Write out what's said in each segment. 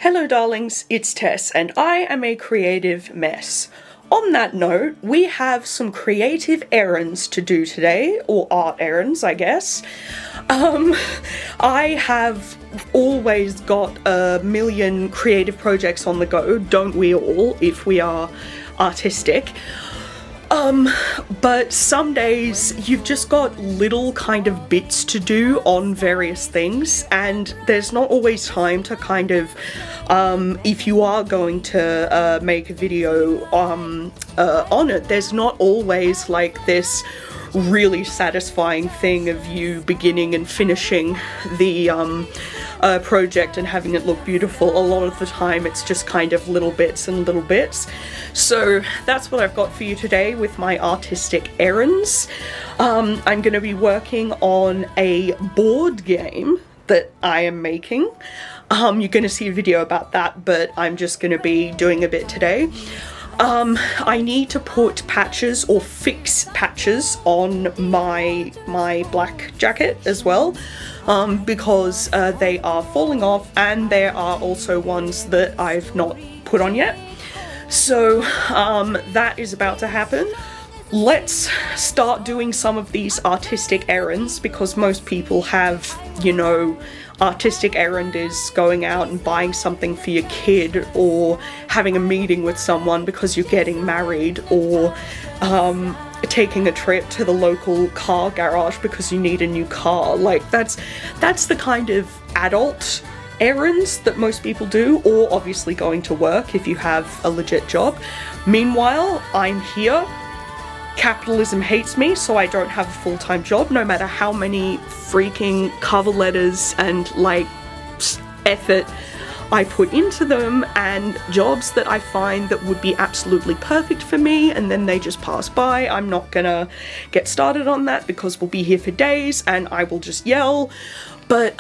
Hello darlings, it's Tess and I am a creative mess. On that note, we have some creative errands to do today, or art errands, I guess. I have always got a million creative projects on the go, don't we all, if we are artistic? But some days you've just got little kind of bits to do on various things, and there's not always time to kind of, if you are going to make a video on it, there's not always like this really satisfying thing of you beginning and finishing the project and having it look beautiful. A lot of the time it's just kind of little bits and little bits. So that's what I've got for you today with my artistic errands. I'm going to be working on a board game that I am making. You're going to see a video about that, but I'm just going to be doing a bit today. I need to put patches or fix patches on my black jacket as well, because they are falling off, and there are also ones that I've not put on yet. So that is about to happen. Let's start doing some of these artistic errands, because most people have, you know, artistic errand is going out and buying something for your kid, or having a meeting with someone because you're getting married, or taking a trip to the local car garage because you need a new car. Like that's the kind of adult errands that most people do, or obviously going to work if you have a legit job. Meanwhile, I'm here. Capitalism hates me, so I don't have a full-time job, no matter how many freaking cover letters and like effort I put into them, and jobs that I find that would be absolutely perfect for me, and then they just pass by. I'm not gonna get started on that because we'll be here for days and I will just yell. But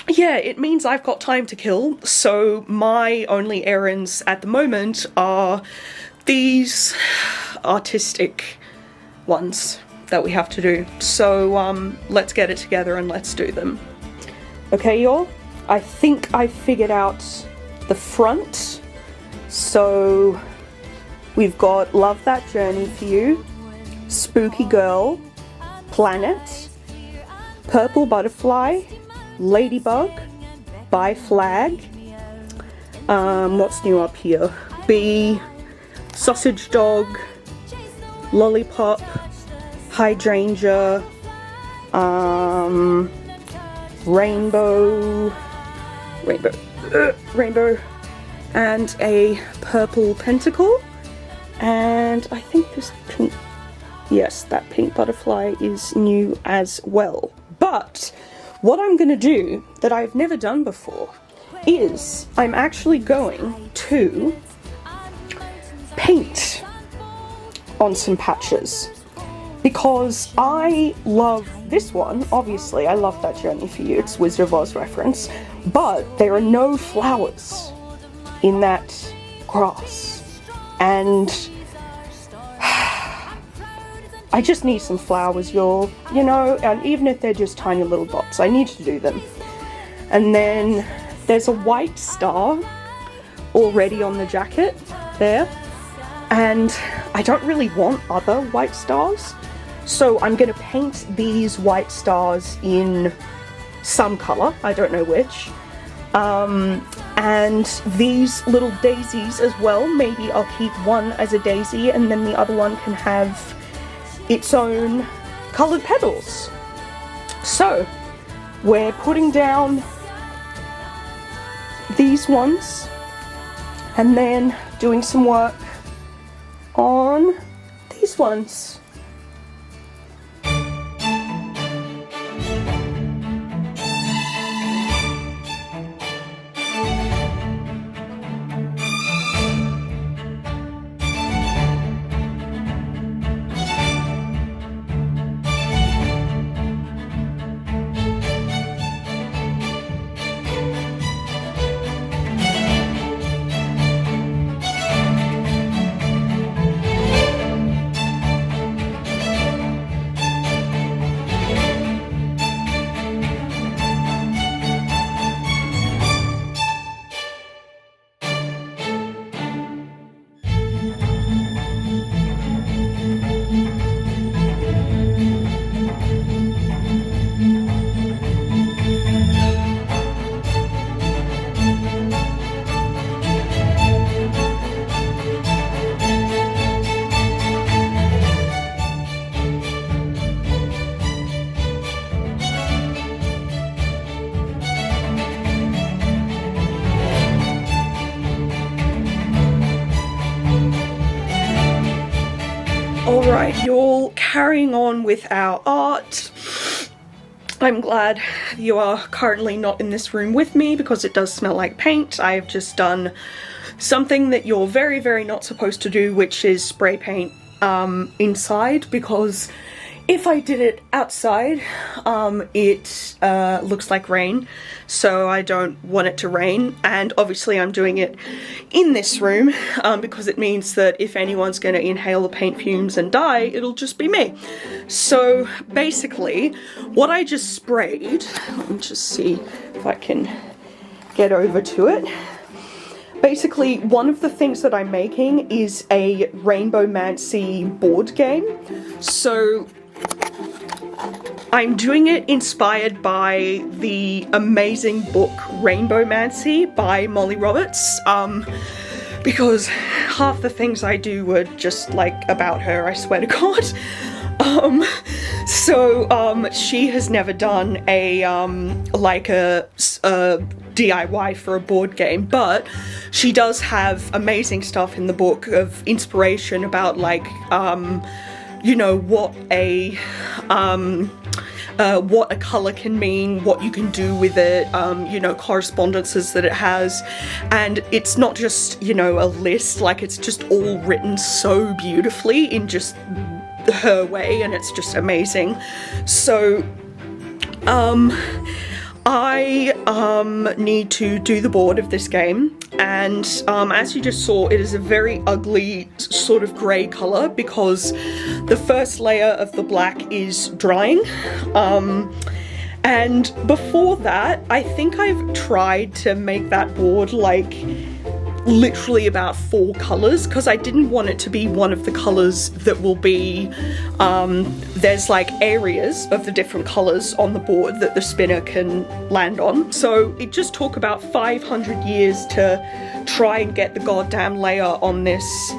yeah, it means I've got time to kill, so my only errands at the moment are these artistic ones that we have to do. So let's get it together and let's do them. Okay y'all, I think I figured out the front. So we've got Love That Journey for You, Spooky Girl, Planet, Purple Butterfly, Ladybug, By Flag, what's new up here? B, Sausage Dog, Lollipop, Hydrangea, Rainbow, and a Purple Pentacle, and I think this pink, yes, that pink butterfly is new as well. But what I'm going to do that I've never done before is I'm actually going to paint on some patches, because I love this one. Obviously I Love That Journey for You, it's Wizard of Oz reference, but there are no flowers in that grass, and I just need some flowers, y'all, you know, and even if they're just tiny little dots, I need to do them. And then there's a white star already on the jacket there, and I don't really want other white stars, so I'm going to paint these white stars in some colour, I don't know which, and these little daisies as well. Maybe I'll keep one as a daisy and then the other one can have its own coloured petals. So we're putting down these ones and then doing some work on these ones. Alright, y'all, carrying on with our art. I'm glad you are currently not in this room with me because it does smell like paint. I have just done something that you're very, very not supposed to do, which is spray paint inside, because if I did it outside, it looks like rain, so I don't want it to rain. And obviously I'm doing it in this room because it means that if anyone's going to inhale the paint fumes and die, it'll just be me. So basically, what I just sprayed, let me just see if I can get over to it. Basically, one of the things that I'm making is a Rainbowmancy board game. So I'm doing it inspired by the amazing book Rainbowmancy by Molly Roberts, because half the things I do were just like about her, I swear to God. She has never done a like a DIY for a board game, but she does have amazing stuff in the book of inspiration about like you know, what a color can mean, what you can do with it, you know, correspondences that it has. And it's not just, you know, a list, like it's just all written so beautifully in just her way, and it's just amazing. So I need to do the board of this game, and as you just saw, it is a very ugly sort of grey colour because the first layer of the black is drying. And before that, I think I've tried to make that board like literally about 4 colours, because I didn't want it to be one of the colours that will be, there's like areas of the different colours on the board that the spinner can land on. So it just took about 500 years to try and get the goddamn layer on this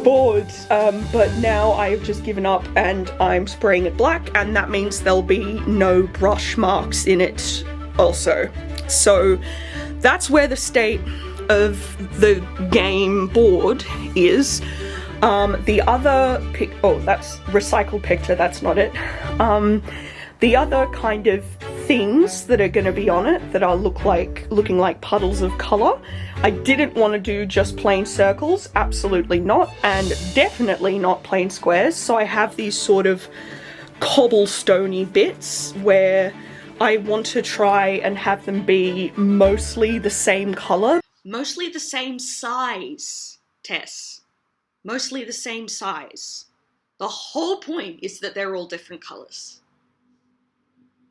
board, but now I've just given up and I'm spraying it black, and that means there'll be no brush marks in it also. So that's where the state of the game board is. The other that's recycled picture, that's not it. The other kind of things that are going to be on it that are looking like puddles of colour, I didn't want to do just plain circles, absolutely not, and definitely not plain squares, so I have these sort of cobblestoney bits where I want to try and have them be mostly the same colour. Mostly the same size, Tess. Mostly the same size. The whole point is that they're all different colours,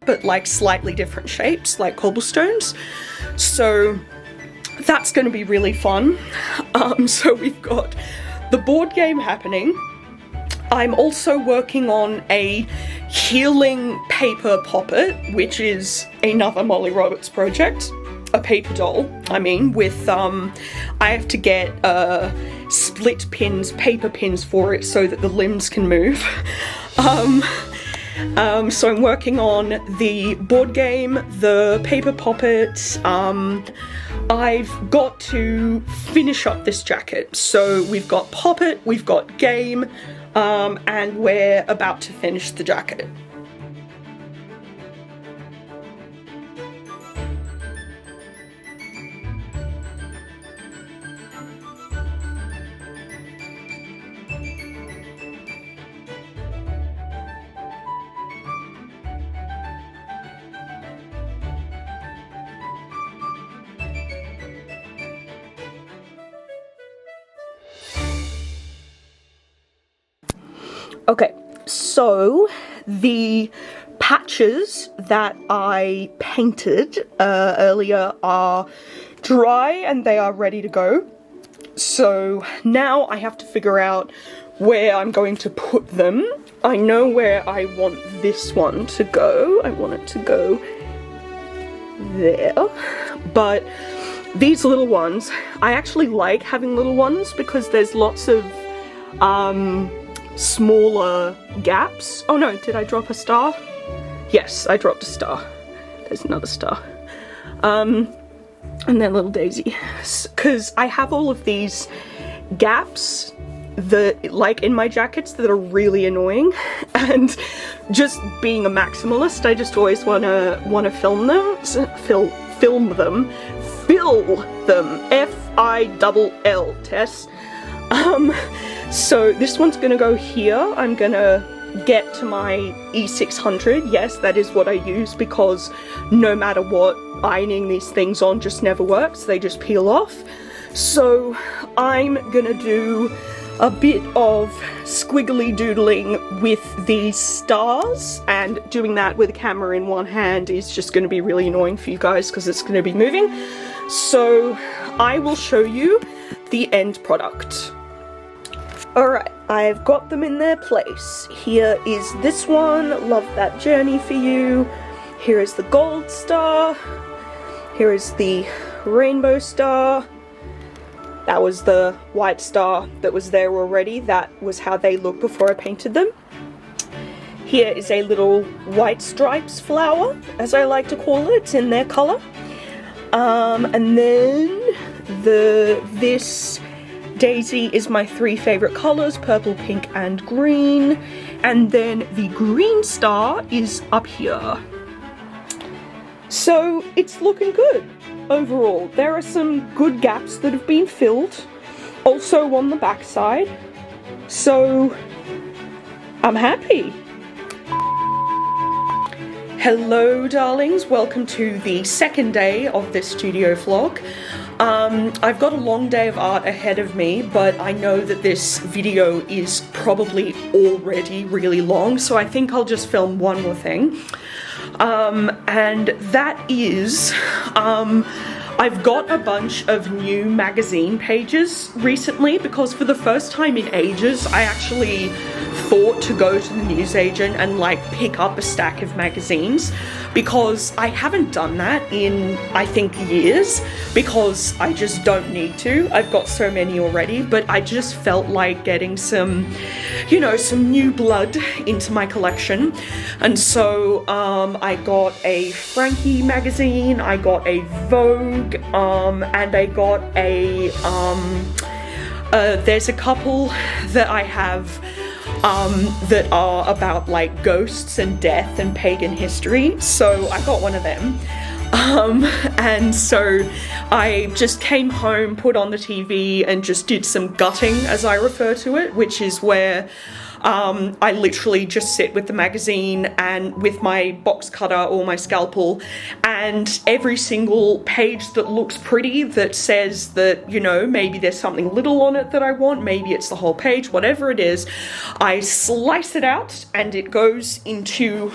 but like slightly different shapes, like cobblestones. So that's going to be really fun. So we've got the board game happening. I'm also working on a healing paper puppet, which is another Molly Roberts project. A paper doll, I mean, with, I have to get split pins, paper pins for it so that the limbs can move. So I'm working on the board game, the paper puppet. I've got to finish up this jacket. So we've got puppet, we've got game, and we're about to finish the jacket. Okay, so the patches that I painted earlier are dry and they are ready to go. So now I have to figure out where I'm going to put them. I know where I want this one to go. I want it to go there. But these little ones, I actually like having little ones because there's lots of smaller gaps. Oh no, did I drop a star? Yes, I dropped a star. There's another star. And then little Daisy. Because I have all of these gaps like in my jackets that are really annoying, and just being a maximalist, I just always wanna film them, fill them, F-I-double-L, Tess. So this one's gonna go here. I'm gonna get to my E600. Yes, that is what I use, because no matter what, ironing these things on just never works. They just peel off. So I'm gonna do a bit of squiggly doodling with these stars, and doing that with a camera in one hand is just going to be really annoying for you guys because it's going to be moving. So I will show you the end product. Alright, I've got them in their place. Here is this one, love that journey for you. Here is the gold star. Here is the rainbow star. That was the white star that was there already. That was how they looked before I painted them. Here is a little white stripes flower, as I like to call it. It's in their colour. And then this daisy is my three favourite colours, purple, pink and green. And then the green star is up here. So it's looking good. Overall, there are some good gaps that have been filled, also on the back side, so I'm happy. Hello darlings, welcome to the second day of this studio vlog. I've got a long day of art ahead of me, but I know that this video is probably already really long, so I think I'll just film one more thing. And that is, I've got a bunch of new magazine pages recently, because for the first time in ages, I actually thought to go to the newsagent and like pick up a stack of magazines, because I haven't done that in, I think, years, because I just don't need to. I've got so many already, but I just felt like getting some, you know, some new blood into my collection. And so I got a Frankie magazine, I got a Vogue, and I got a, there's a couple that I have that are about like ghosts and death and pagan history, so I got one of them. And so I just came home, put on the TV and just did some gutting, as I refer to it, which is where I literally just sit with the magazine and with my box cutter or my scalpel, and every single page that looks pretty, that says that, you know, maybe there's something little on it that I want, maybe it's the whole page, whatever it is, I slice it out and it goes into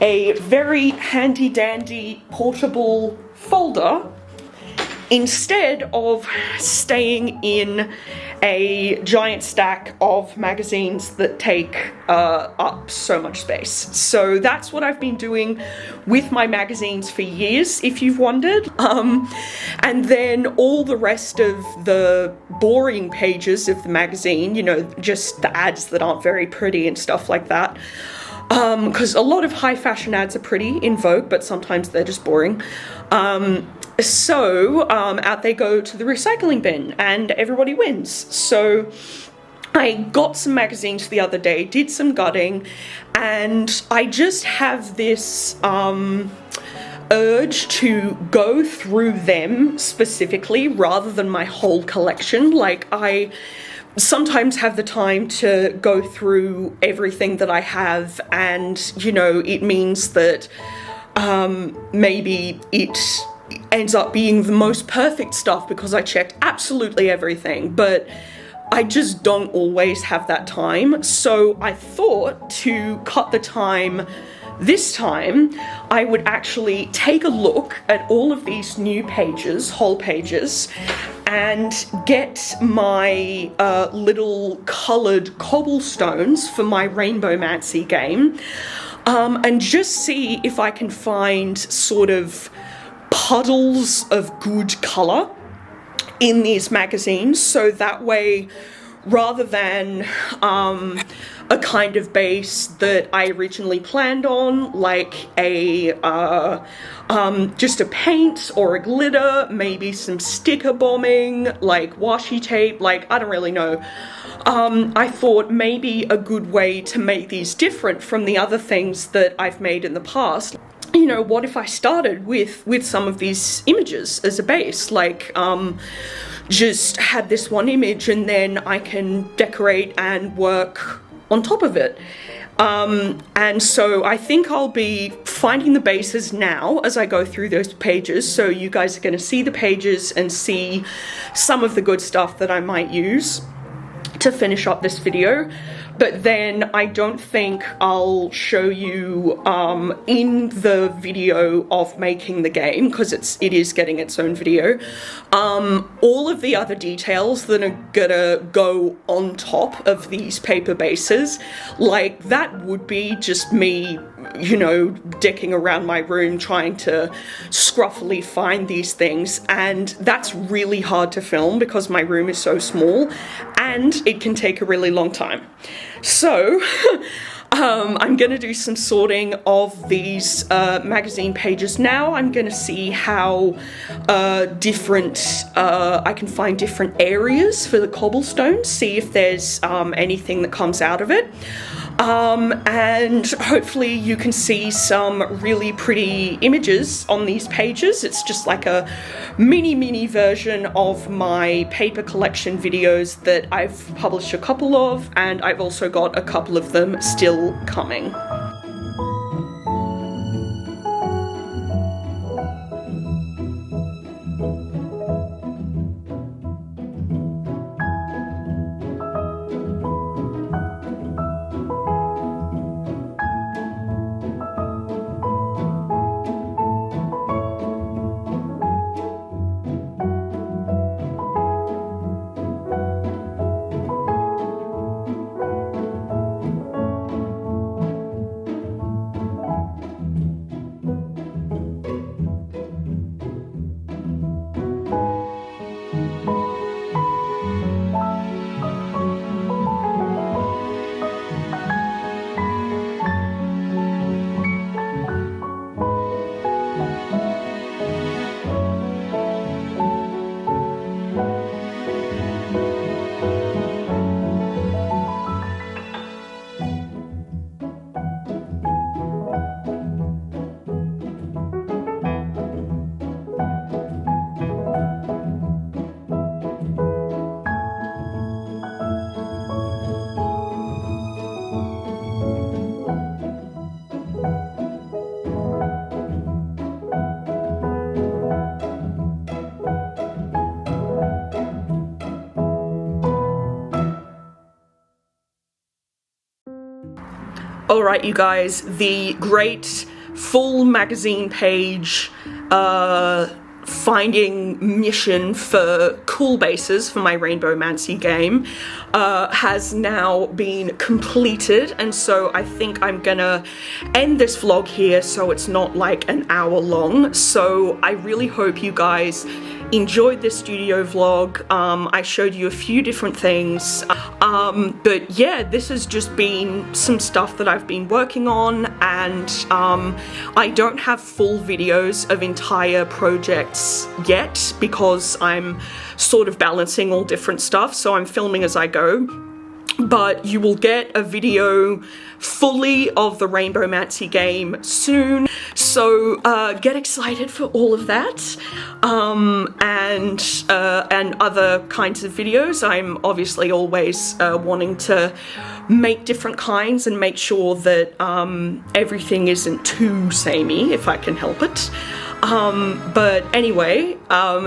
a very handy dandy portable folder, instead of staying in a giant stack of magazines that take up so much space. So that's what I've been doing with my magazines for years, if you've wondered. And then all the rest of the boring pages of the magazine, you know, just the ads that aren't very pretty and stuff like that. Because a lot of high fashion ads are pretty in Vogue, but sometimes they're just boring. So out they go to the recycling bin and everybody wins. So I got some magazines the other day, did some gutting, and I just have this urge to go through them specifically rather than my whole collection. Like, I sometimes have the time to go through everything that I have, and, you know, it means that maybe it ends up being the most perfect stuff because I checked absolutely everything, but I just don't always have that time. So I thought to cut the time this time, I would actually take a look at all of these new pages, whole pages, and get my little coloured cobblestones for my Rainbowmancy game, and just see if I can find sort of puddles of good colour in these magazines, so that way rather than a kind of base that I originally planned on, like a just a paint or a glitter, maybe some sticker bombing, like washi tape, like I don't really know. I thought maybe a good way to make these different from the other things that I've made in the past, you know, what if I started with some of these images as a base, like just had this one image and then I can decorate and work on top of it. And so I think I'll be finding the bases now as I go through those pages, so you guys are going to see the pages and see some of the good stuff that I might use to finish up this video. But then I don't think I'll show you in the video of making the game, because it is getting its own video, all of the other details that are gonna go on top of these paper bases. Like, that would be just me, you know, dicking around my room trying to scruffily find these things, and that's really hard to film because my room is so small and it can take a really long time. So I'm going to do some sorting of these magazine pages now. I'm going to see how different, I can find different areas for the cobblestones, see if there's anything that comes out of it. And hopefully you can see some really pretty images on these pages. It's just like a mini version of my paper collection videos that I've published a couple of, and I've also got a couple of them still coming. Alright, you guys, the great full magazine page finding mission for cool bases for my Rainbowmancy game has now been completed, and so I think I'm gonna end this vlog here so it's not like an hour long. So I really hope you guys enjoyed this studio vlog. I showed you a few different things, but yeah, this has just been some stuff that I've been working on, and I don't have full videos of entire projects yet because I'm sort of balancing all different stuff, so I'm filming as I go. But you will get a video fully of the Rainbowmancy game soon, so get excited for all of that, and other kinds of videos. I'm obviously always wanting to make different kinds and make sure that everything isn't too samey if I can help it. But anyway,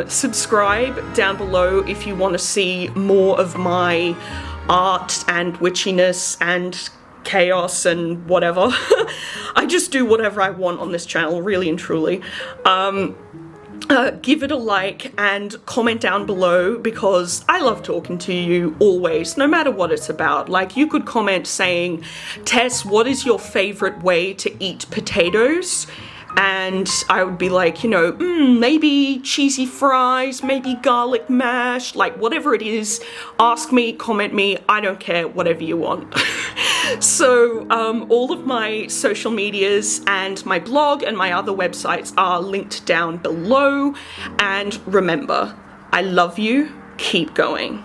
subscribe down below if you want to see more of my art and witchiness and chaos and whatever. I just do whatever I want on this channel, really and truly. Give it a like and comment down below, because I love talking to you always, no matter what it's about. Like, you could comment saying, Tess, what is your favorite way to eat potatoes? and I would be like, you know, maybe cheesy fries, maybe garlic mash, like whatever it is, ask me, comment me, I don't care, whatever you want. So all of my social medias and my blog and my other websites are linked down below, and remember, I love you, keep going.